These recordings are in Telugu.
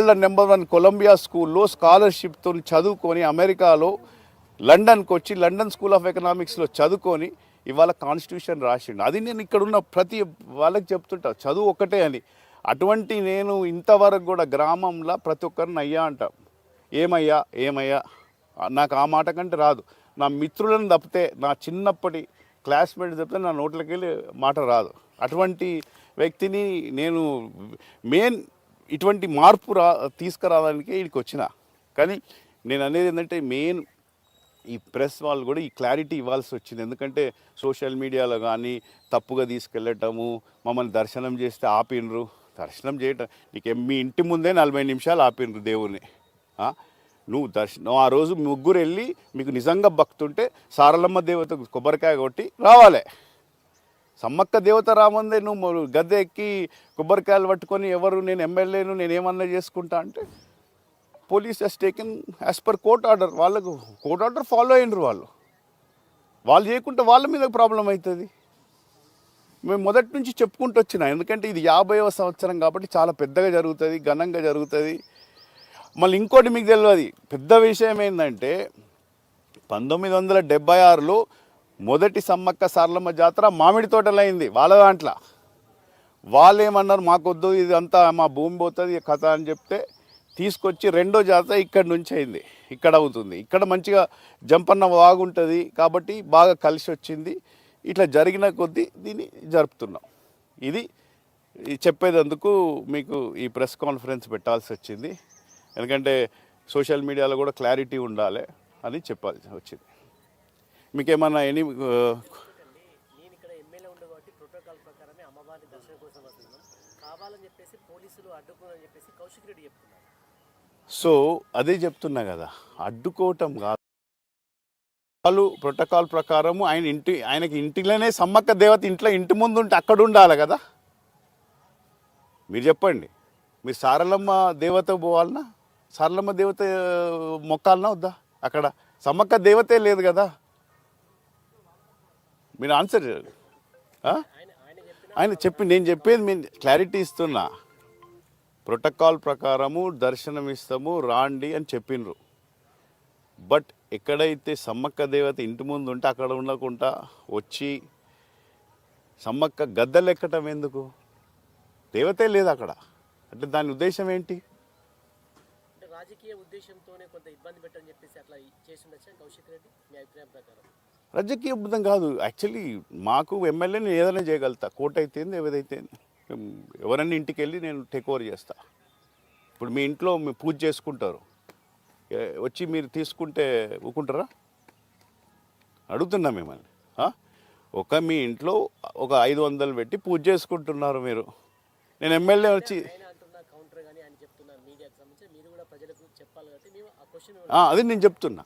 వరల్డ్ #1 కొలంబియా స్కూల్లో స్కాలర్షిప్తో చదువుకొని అమెరికాలో లండన్కి వచ్చి లండన్ స్కూల్ ఆఫ్ ఎకనామిక్స్లో చదువుకొని ఇవాళ కాన్స్టిట్యూషన్ రాసిండు. అది నేను ఇక్కడున్న ప్రతి వాళ్ళకి చెప్తుంటా, చదువు ఒక్కటే అని. అటువంటి నేను ఇంతవరకు కూడా గ్రామంలో ప్రతి ఒక్కరిని అయ్యా అంట. ఏమయ్యా ఏమయ్యా, నాకు ఆ మాట కంటే రాదు. నా మిత్రులను తప్పితే, నా చిన్నప్పటి క్లాస్మేట్ తప్పితే నా నోట్లకి వెళ్ళి మాట రాదు. అటువంటి వ్యక్తిని నేను ఇటువంటి మార్పు తీసుకురావడానికి ఇక్కడికి వచ్చిన. కానీ నేను అనేది ఏంటంటే మెయిన్ ఈ ప్రెస్ వాళ్ళు కూడా ఈ క్లారిటీ ఇవ్వాల్సి వచ్చింది. ఎందుకంటే సోషల్ మీడియాలో కానీ తప్పుగా తీసుకెళ్ళటము, మమ్మల్ని దర్శనం చేస్తే ఆపినరు. దర్శనం చేయటం నీకు మీ ఇంటి ముందే 40 నిమిషాలు ఆపినరు దేవుని. నువ్వు ఆ రోజు ముగ్గురు వెళ్ళి మీకు నిజంగా భక్తుంటే సారలమ్మ దేవత కొబ్బరికాయ కొట్టి రావాలి. సమ్మక్క దేవత రామందే నువ్వు గద్దె ఎక్కి కొబ్బరికాయలు పట్టుకొని ఎవరు నేను ఎమ్మెల్యేను నేను ఏమన్నా చేసుకుంటా అంటే police has taken as per court order. వాళ్ళకు కోర్ట్ ఆర్డర్ ఫాలో అయినరు. వాళ్ళు చేయకుంటే వాళ్ళ మీద ప్రాబ్లం అవుతుంది. మేము మొదటి నుంచి చెప్పుకుంటూ వచ్చినా. ఎందుకంటే ఇది 50వ సంవత్సరం కాబట్టి చాలా పెద్దగా జరుగుతుంది, ఘనంగా జరుగుతుంది. మళ్ళీ ఇంకోటి మీకు తెలియదు పెద్ద విషయం ఏంటంటే 1976లో మొదటి సమ్మక్క సారలమ్మ జాతర మామిడి తోటలో అయింది. వాళ్ళ దాంట్లో వాళ్ళు ఏమన్నారు, మాకొద్దు ఇదంతా మా భూమి పోతుంది కథ అని చెప్తే తీసుకొచ్చి రెండో జాతర ఇక్కడి నుంచి అయింది. ఇక్కడ అవుతుంది. ఇక్కడ మంచిగా జంపన్న బాగుంటుంది కాబట్టి బాగా కలిసి వచ్చింది. ఇట్లా జరిగిన కొద్దీ దీన్ని జరుపుతున్నాం. ఇది చెప్పేదందుకు మీకు ఈ ప్రెస్ కాన్ఫరెన్స్ పెట్టాల్సి వచ్చింది. ఎందుకంటే సోషల్ మీడియాలో కూడా క్లారిటీ ఉండాలి అని చెప్పాల్సి వచ్చింది. మీకేమన్నా నేను ఇక్కడ ఎమ్మెల్యే ఉండే కాబట్టి ప్రోటోకాల్ ప్రకారమే అమ్మవారి దర్శనం కోసం వస్తున్నాం, కావాలని చెప్పేసి పోలీసులు అడ్డుకోవాలని చెప్పేసి కౌశిక్ రెడ్డి చెప్తున్నారు. సో అదే చెప్తున్నా కదా, అడ్డుకోవటం కాదు. వాళ్ళు ప్రోటోకాల్ ప్రకారము ఆయనకి ఇంటిలోనే సమ్మక్క దేవత ఇంటి ముందు ఉంటే అక్కడ ఉండాలి కదా. మీరు చెప్పండి, మీరు సారలమ్మ దేవత పోవాలన్నా, సారలమ్మ దేవత మొక్కాలన్నా వద్దా? అక్కడ సమ్మక్క దేవతే లేదు కదా. మీరు ఆన్సర్ ఆయన నేను చెప్పేది మీరు క్లారిటీ ఇస్తున్నా. ప్రోటోకాల్ ప్రకారము దర్శనం ఇస్తాము రాండి అని చెప్పినరు. బట్ ఎక్కడైతే సమ్మక్క దేవత ఇంటి ముందు ఉంటే అక్కడ ఉండకుండా వచ్చి సమ్మక్క గద్దెలు ఎక్కటం ఎందుకు? దేవతే లేదు అక్కడ అంటే దాని ఉద్దేశం ఏంటి? రాజకీయ ఉద్దేశంతోనే కొంత ఇబ్బంది పెట్టని చెప్పేసి అట్లా చేసి ఉండొచ్చు కౌశిక్ రెడ్డి, మీ అభిప్రాయం ప్రకారం? రాజకీయ ఇబ్బంది కాదు. యాక్చువల్లీ మాకు ఎమ్మెల్యేని ఏదైనా చేయగలుగుతా. కోర్టు అయితే ఏదైతే ఎవరన్నా ఇంటికి వెళ్ళి నేను టేక్ ఓవర్ చేస్తా. ఇప్పుడు మీ ఇంట్లో మీరు పూజ చేసుకుంటారు, వచ్చి మీరు తీసుకుంటే ఊకుంటారా? అడుగుతున్నా మిమ్మల్ని. మీ ఇంట్లో ఒక 500 పెట్టి పూజ చేసుకుంటున్నారు మీరు. నేను ఎమ్మెల్యే వచ్చి అది నేను చెప్తున్నా.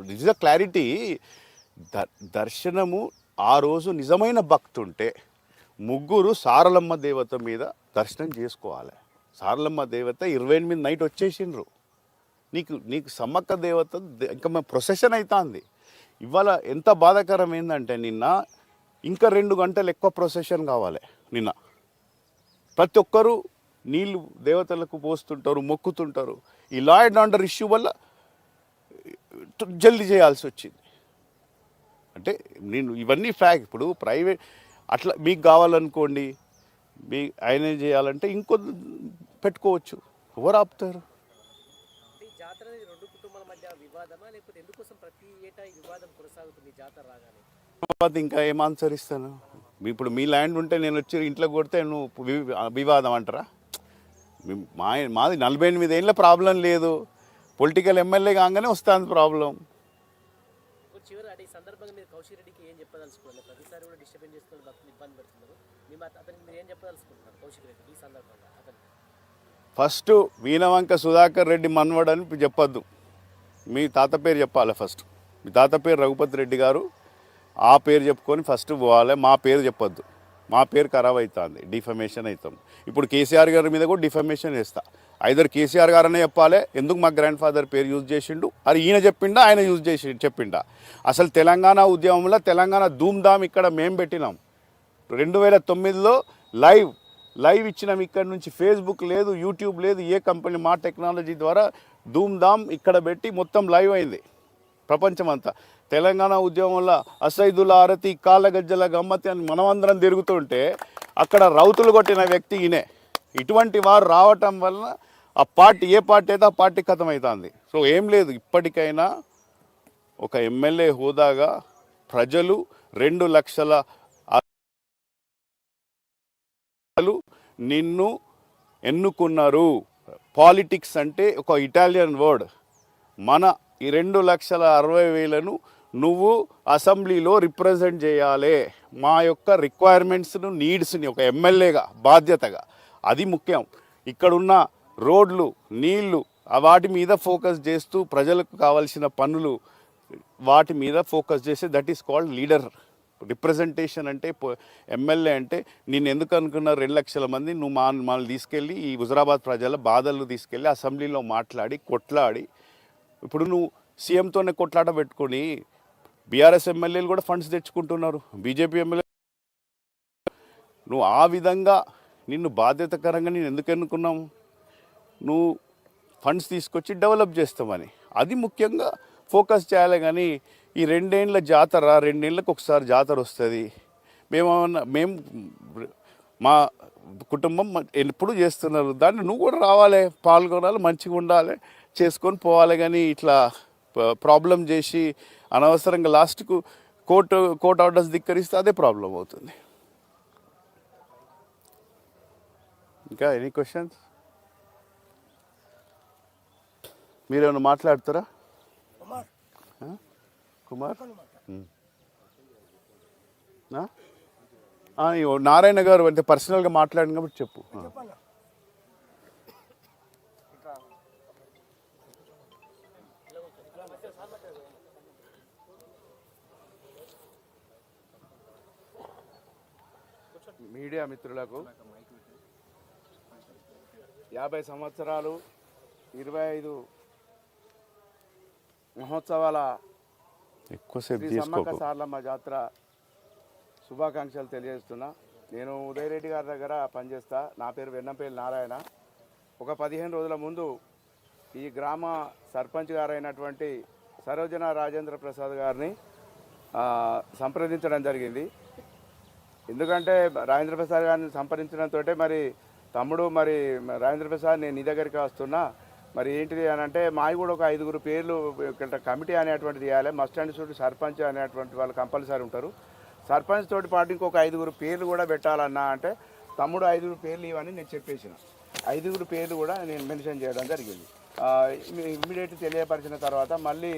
This is a clarity. దర్శనము ఆ రోజు నిజమైన భక్తుంటే ముగ్గురు సారలమ్మ దేవత మీద దర్శనం చేసుకోవాలి. సారలమ్మ దేవత 28 నైట్ వచ్చేసిండ్రు. నీకు సమ్మక్క దేవత ఇంకా మేము ప్రొసెషన్ అవుతుంది. ఇవాళ ఎంత బాధాకరం ఏంటంటే నిన్న ఇంకా 2 గంటలు ఎక్కువ ప్రొసెషన్ కావాలి. నిన్న ప్రతి ఒక్కరూ నీళ్ళు దేవతలకు పోస్తుంటారు, మొక్కుతుంటారు. ఈ లా అండ్ ఆర్డర్ ఇష్యూ వల్ల జల్దీ చేయాల్సి వచ్చింది. అంటే నేను ఇవన్నీ ఫ్యాక్ట్. ఇప్పుడు ప్రైవేట్ అట్లా మీకు కావాలనుకోండి, ఆయన చేయాలంటే ఇంకో పెట్టుకోవచ్చు. ఎవరు ఆపుతారు? ఇంకా ఏం ఆన్సర్ ఇస్తాను? ఇప్పుడు మీ ల్యాండ్ ఉంటే నేను వచ్చి ఇంట్లో కొడితే నువ్వు వివాదం అంటారా? మాది 48 ఏళ్ళ ప్రాబ్లం లేదు. పొలిటికల్ ఎమ్మెల్యే కాగానే వస్తుంది ప్రాబ్లం. ఫస్ట్ వీణవంక సుధాకర్ రెడ్డి మనవడని చెప్పొద్దు. మీ తాత పేరు చెప్పాలి ఫస్ట్. మీ తాత పేరు రఘుపతి రెడ్డి గారు, ఆ పేరు చెప్పుకొని ఫస్ట్ పోవాలి. మా పేరు చెప్పొద్దు. మా పేరు ఖరాబ్ అవుతుంది, డిఫమేషన్ అవుతాం. ఇప్పుడు కేసీఆర్ గారి మీద కూడా డిఫమేషన్ వేస్తా. ఐదర్ కేసీఆర్ గారనే చెప్పాలి, ఎందుకు మా గ్రాండ్ ఫాదర్ పేరు యూజ్ చేసిండు, అది ఈయన చెప్పిండా ఆయన యూజ్ చేసి చెప్పిండా. అసలు తెలంగాణ ఉద్యమంలో తెలంగాణ ధూమ్ధామ్ ఇక్కడ మేము పెట్టినాం. 2009లో లైవ్ లైవ్ ఇచ్చినాం ఇక్కడ నుంచి. ఫేస్బుక్ లేదు, యూట్యూబ్ లేదు, ఏ కంపెనీ మా టెక్నాలజీ ద్వారా ధూమ్ ధామ్ ఇక్కడ పెట్టి మొత్తం లైవ్ అయింది ప్రపంచమంతా. తెలంగాణ ఉద్యమంలో అసైదుల్లా ఆరతి కాళ్ళ గజ్జల గమ్మతి అని మనమందరం తిరుగుతుంటే అక్కడ రౌతులు కొట్టిన వ్యక్తి ఈయనే. ఇటువంటి వారు రావటం వలన ఆ పార్టీ ఏ పార్టీ అయితే ఆ పార్టీ ఖతమవుతుంది. సో ఏం లేదు, ఇప్పటికైనా ఒక ఎమ్మెల్యే హోదాగా ప్రజలు 2 లక్షల నిన్ను ఎన్నుకున్నారు. పాలిటిక్స్ అంటే ఒక ఇటాలియన్ వర్డ్. మన ఈ 2,60,000 నువ్వు అసెంబ్లీలో రిప్రజెంట్ చేయాలి. మా యొక్క రిక్వైర్మెంట్స్ను, నీడ్స్ని ఒక ఎమ్మెల్యేగా బాధ్యతగా, అది ముఖ్యం. ఇక్కడున్న రోడ్లు, నీళ్లు వాటి మీద ఫోకస్ చేస్తూ ప్రజలకు కావాల్సిన పనులు వాటి మీద ఫోకస్ చేస్తే that is called leader. Representation అంటే ఎమ్మెల్యే అంటే నేను ఎందుకు అనుకున్నారు 2 లక్షల మంది నువ్వు మనల్ని తీసుకెళ్ళి ఈ హుజరాబాద్ ప్రజల బాధలు తీసుకెళ్ళి అసెంబ్లీలో మాట్లాడి కొట్లాడి, ఇప్పుడు నువ్వు సీఎంతోనే కొట్లాట పెట్టుకొని బీఆర్ఎస్ ఎమ్మెల్యేలు కూడా ఫండ్స్ తెచ్చుకుంటున్నారు, బీజేపీ ఎమ్మెల్యే. నువ్వు ఆ విధంగా నిన్ను బాధ్యతకరంగా నేను ఎందుకు ఎన్నుకున్నాము, నువ్వు ఫండ్స్ తీసుకొచ్చి డెవలప్ చేస్తామని. అది ముఖ్యంగా ఫోకస్ చేయాలి. కానీ ఈ 2 ఏళ్ళ జాతర, 2 ఏళ్ళకి ఒకసారి జాతర వస్తుంది. మేము మా కుటుంబం ఎప్పుడు చేస్తున్నారు, దాన్ని నువ్వు కూడా రావాలి, పాల్గొనాలి, మంచిగా ఉండాలి, చేసుకొని పోవాలి. కానీ ఇట్లా ప్రాబ్లం చేసి అనవసరంగా లాస్ట్కు కోర్టు ఆర్డర్స్ ధిక్కరిస్తే అదే ప్రాబ్లం అవుతుంది. ఇంకా ఎనీ క్వశ్చన్స్? మీరేమైనా మాట్లాడుతారా? కుమార్ నారాయణ గారు అంటే పర్సనల్గా మాట్లాడిన కాబట్టి చెప్పు. మీడియా మిత్రులకు 50 సంవత్సరాలు 25 మహోత్సవాల శ్రీ సమ్మక్క సారలమ్మ జాతర శుభాకాంక్షలు తెలియజేస్తున్నా. నేను ఉదయరెడ్డి గారి దగ్గర పనిచేస్తా. నా పేరు వెన్నంపల్లి నారాయణ. ఒక 15 రోజుల ముందు ఈ గ్రామ సర్పంచ్ గారైనటువంటి సరోజన రాజేంద్ర ప్రసాద్ గారిని సంప్రదించడం జరిగింది. ఎందుకంటే రాజేంద్ర ప్రసాద్ గారిని సంప్రదించడంతో మరి తమ్ముడు, మరి రాజేంద్ర ప్రసాద్ నేను నీ దగ్గరికి వస్తున్నా, మరి ఏంటిది అని అంటే మావి కూడా ఒక 5 పేర్లు కమిటీ అనేటువంటిది చేయాలి. మస్ట్ అండ్ షుడ్ సర్పంచ్ అనేటువంటి వాళ్ళు కంపల్సరీ ఉంటారు. సర్పంచ్ తోటి పాటు ఇంకొక 5 పేర్లు కూడా పెట్టాలన్నా అంటే తమ్ముడు 5 పేర్లు ఇవని నేను చెప్పేసిన. 5 పేర్లు కూడా నేను మెన్షన్ చేయడం జరిగింది. ఇమ్మీడియట్ తెలియపరిచిన తర్వాత మళ్ళీ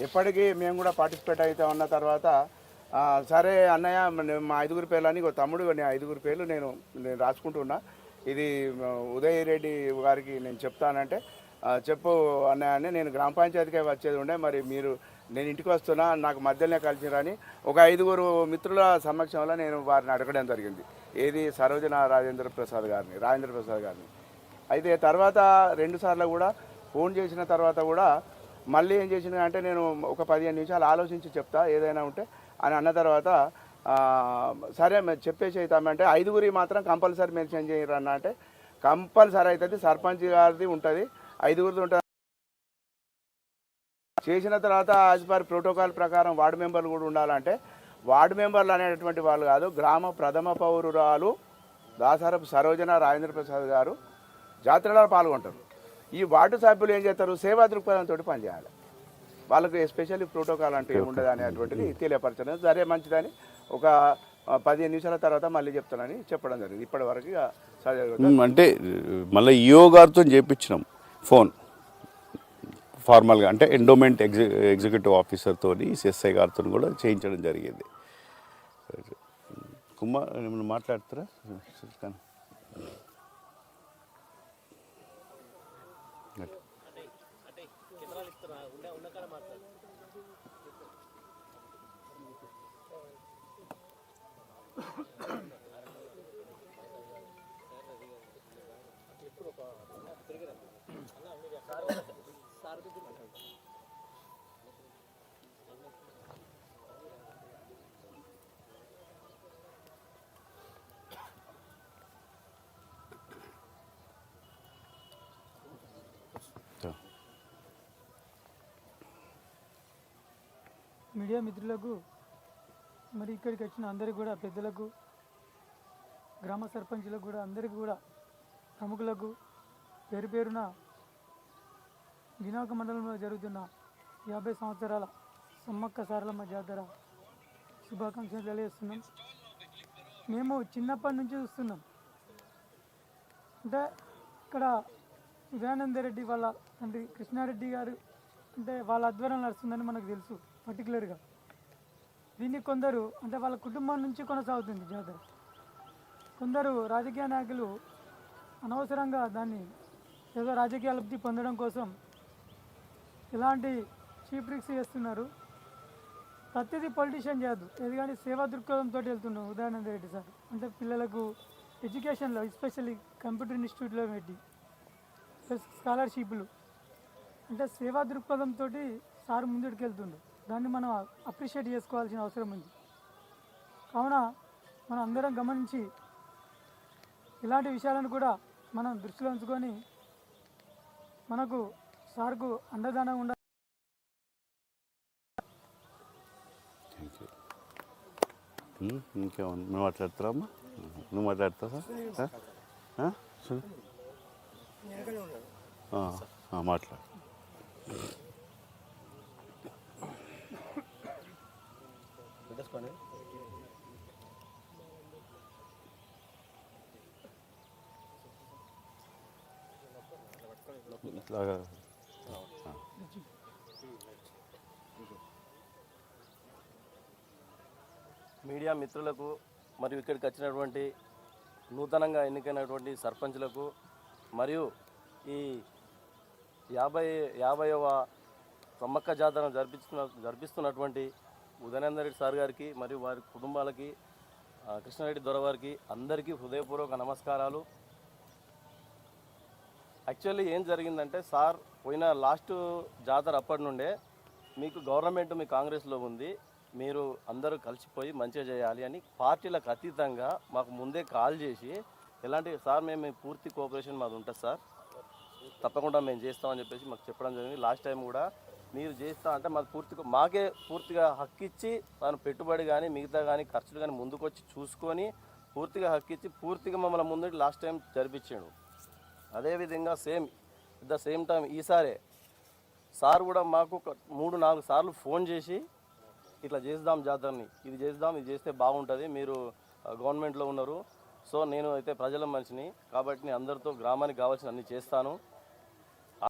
ఎప్పటికీ మేము కూడా పార్టిసిపేట్ అవుతా ఉన్న తర్వాత సరే అన్నయ్య మా 5 పేర్లు అని తమ్ముడు నేను 5 పేర్లు నేను రాసుకుంటున్నా, ఇది ఉదయ్ రెడ్డి గారికి నేను చెప్తానంటే చెప్పు అన్నయ్య, నేను గ్రామ పంచాయతీకే వచ్చేది ఉండే, మరి మీరు నేను ఇంటికి వస్తున్నా, నాకు మధ్యలోనే కలిసిరని ఒక 5 మిత్రుల సమక్షంలో నేను వారిని అడగడం జరిగింది. ఏది సరోజన రాజేంద్ర ప్రసాద్ గారిని. అయితే తర్వాత 2 సార్లు కూడా ఫోన్ చేసిన తర్వాత కూడా మళ్ళీ ఏం చేసిన అంటే నేను ఒక 15 నిమిషాలు ఆలోచించి చెప్తా ఏదైనా ఉంటే అని అన్న తర్వాత సరే చెప్పేసి అవుతామంటే 5 మాత్రం కంపల్సరీ మెన్షన్ చేయరన్న అంటే కంపల్సరీ అవుతుంది, సర్పంచ్ గారిది ఉంటుంది, 5 ఉంటుంది. చేసిన తర్వాత యాజ్ పర్ ప్రోటోకాల్ ప్రకారం వార్డు మెంబర్లు కూడా ఉండాలంటే వార్డు మెంబర్లు అనేటటువంటి వాళ్ళు కాదు, గ్రామ ప్రథమ పౌరురాలు దాసరపు సరోజన రాజేంద్ర ప్రసాద్ గారు జాతరలో పాల్గొంటారు. ఈ వార్డు సభ్యులు ఏం చేస్తారు, సేవా దృక్పథంతో పనిచేయాలి. వాళ్ళకు ఎస్పెషల్లీ ప్రోటోకాల్ అంటే ఏముండదు అనేటువంటిది తెలియపరచడం. సరే మంచిదని ఒక 15 నిమిషాల తర్వాత మళ్ళీ చెప్తానని చెప్పడం జరిగింది. ఇప్పటి వరకు అంటే మళ్ళీ ఈఓ గారితో చేయించినాం ఫోన్ ఫార్మల్గా, అంటే ఎండోమెంట్ ఎగ్జిక్యూటివ్ ఆఫీసర్తో ఎస్ఐ గారితో కూడా చేయించడం జరిగింది. కుమార్ ఏమైనా మాట్లాడుతారా? మీడియా మిత్రులకు మరి ఇక్కడికి వచ్చిన అందరికీ కూడా పెద్దలకు గ్రామ సర్పంచులకు కూడా అందరికీ కూడా ప్రముఖులకు పేరు పేరున వినాయక మండలంలో జరుగుతున్న 50 సంవత్సరాల సమ్మక్క సారలమ్మ జాతర శుభాకాంక్షలు తెలియజేస్తున్నాం. మేము చిన్నప్పటి నుంచి చూస్తున్నాం. అంటే ఇక్కడ ఉదయానందరెడ్డి వాళ్ళ తండ్రి కృష్ణారెడ్డి గారు అంటే వాళ్ళ ఆధ్వర్యంలో నడుస్తుందని మనకు తెలుసు. పర్టికులర్గా దీన్ని కొందరు అంటే వాళ్ళ కుటుంబం నుంచి కొనసాగుతుంది జాతర. కొందరు రాజకీయ నాయకులు అనవసరంగా దాన్ని ఏదో రాజకీయ లబ్ధి పొందడం కోసం ఇలాంటి చీప్ ట్రిక్స్ చేస్తున్నారు. ప్రతిదీ పొలిటీషియన్ చేయద్దు, ఏది కానీ సేవా దృక్పథంతో వెళ్తున్నాం. ఉదయానందరెడ్డి సార్ అంటే పిల్లలకు ఎడ్యుకేషన్లో ఎస్పెషల్లీ కంప్యూటర్ ఇన్స్టిట్యూట్లో పెట్టి ప్లస్ స్కాలర్షిప్లు అంటే సేవా దృక్పథంతో సార్ ముందుకు వెళ్తుండ్రు. దాన్ని మనం అప్రిషియేట్ చేసుకోవాల్సిన అవసరం ఉంది. కావున మనం అందరం గమనించి ఇలాంటి విషయాలను కూడా మనం దృష్టిలో ఉంచుకొని మనకు సార్కు అండదానం ఉండాలి. ఇంకేమన్నా నువ్వు మాట్లాడతారమ్మా? నువ్వు మాట్లాడతావా? మాట్లాడు. ఇట్లాగా మీడియా మిత్రులకు మరియు ఇక్కడికి వచ్చినటువంటి నూతనంగా ఎన్నికైనటువంటి సర్పంచ్లకు మరియు ఈ 50వ సమ్మక్క జాతర జరిపిస్తున్నటువంటి ఉదయనందరెడ్డి సార్ గారికి మరియు వారి కుటుంబాలకి కృష్ణారెడ్డి దొరవారికి అందరికీ హృదయపూర్వక నమస్కారాలు. యాక్చువల్లీ ఏం జరిగిందంటే సార్ పోయిన లాస్ట్ జాతర అప్పటి నుండే మీకు గవర్నమెంట్ మీ కాంగ్రెస్లో ఉంది, మీరు అందరూ కలిసిపోయి మంచిగా చేయాలి అని పార్టీలకు అతీతంగా మాకు ముందే కాల్ చేసి ఎలాంటి సార్ మేము పూర్తి కోఆపరేషన్ మాది ఉంటుంది సార్, తప్పకుండా మేము చేస్తామని చెప్పేసి మాకు చెప్పడం జరిగింది. లాస్ట్ టైం కూడా మీరు చేస్తా అంటే మాకు మాకే పూర్తిగా హక్కు ఇచ్చి తను పెట్టుబడి కానీ మిగతా కానీ ఖర్చులు కానీ ముందుకొచ్చి చూసుకొని పూర్తిగా హక్కు ఇచ్చి పూర్తిగా మమ్మల్ని ముందు లాస్ట్ టైం జరిపించాడు. అదేవిధంగా ద సేమ్ టైం ఈసారే సార్ కూడా మాకు 3-4 సార్లు ఫోన్ చేసి ఇట్లా చేద్దాం జాతరని, ఇది చేస్తే బాగుంటుంది, మీరు గవర్నమెంట్లో ఉన్నారు, సో నేను అయితే ప్రజల మనిషిని కాబట్టి నేను అందరితో గ్రామానికి కావాల్సిన అన్ని చేస్తాను,